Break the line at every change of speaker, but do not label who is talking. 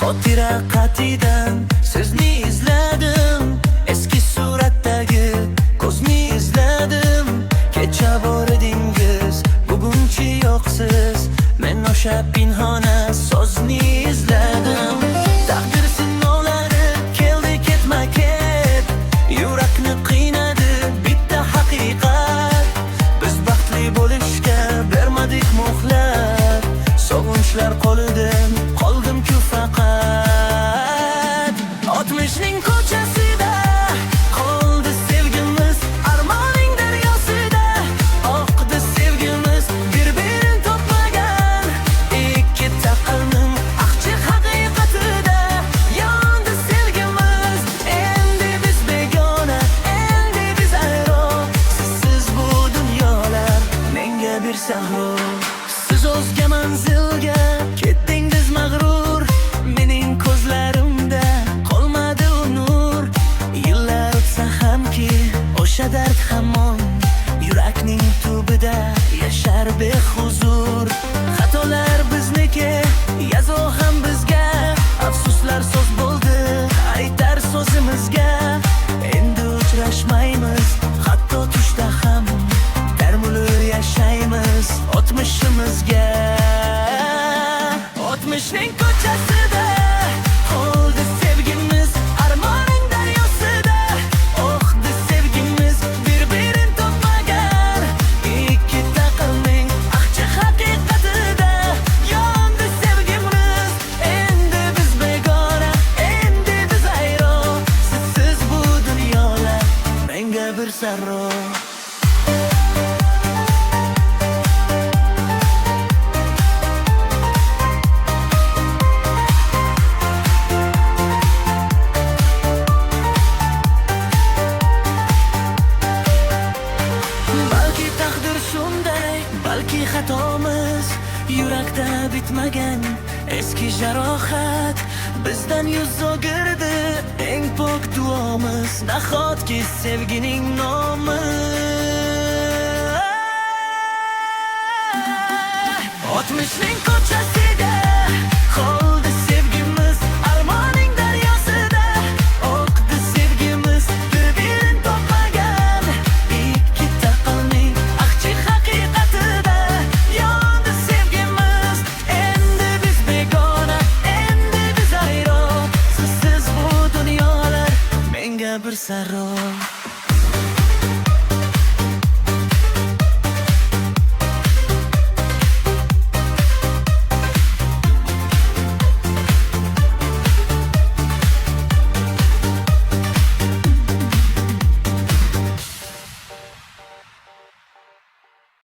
xotira qatidan sizni izladim. Eski suratdagi ko'zni izladim. Kecha bor edingiz, bugunchi yo'qsiz. Men o'sha pinhona so'zni izladim. Taqdir sinovlari keldi ketma-ket, yurakni qiynadi bitta haqiqat. Biz baxtli bo'lishga bermadik muhlat, sog'inchlar qo'lidan qoldim-ku faqat. 60ning ko'chasida qoldi sevgimiz, armoning daryosida oqdi sevgimiz. Bir-birin topmagan ikkita qalbim aqchi haqiqatida yondi sevgimiz. Endi biz begona, endi biz ayro, sizsiz bu dunyolar menga bir sahro. Siz o'zga manzilga ketdingiz mag'rur, mening ko'zlarimda qolmadi u nur. Yillar o'tsa hamki o'sha dard hamon yurakning tubida yashar behuzur. Xatolar bizniki, yazo ham bizga, afsuslar so'z bo'ldi aytar so'zimizga. Endi uchrashmaymiz, hatto tushda ham darmulur yashaymiz 60imizga. 60ning ko'chasida qoldi sevgimiz, armoning daryosida oqdi sevgimiz. Bir-birin topmagan ikkita qalbning aqchi haqiqatida yondi sevgimiz. Endi biz begona, endi biz ayro, sizsiz bu dunyolar menga bir sarro. Balki taqdir shunday, balki xatomiz, yurakda bitmagan eski jarohat. Bizdan yuz o'girdi eng pok duomiz, nahotki sevgining nomi. 60ning ko'chasida qoldi sevgimiz, armoning daryosida oqdi sevgimiz. Bir-birin topmagan ikkita qalbning aqchi haqiqatida yondi sevgimiz. Endi biz begona, endi biz ayro, sizsiz bu dunyolar menga bir sarro.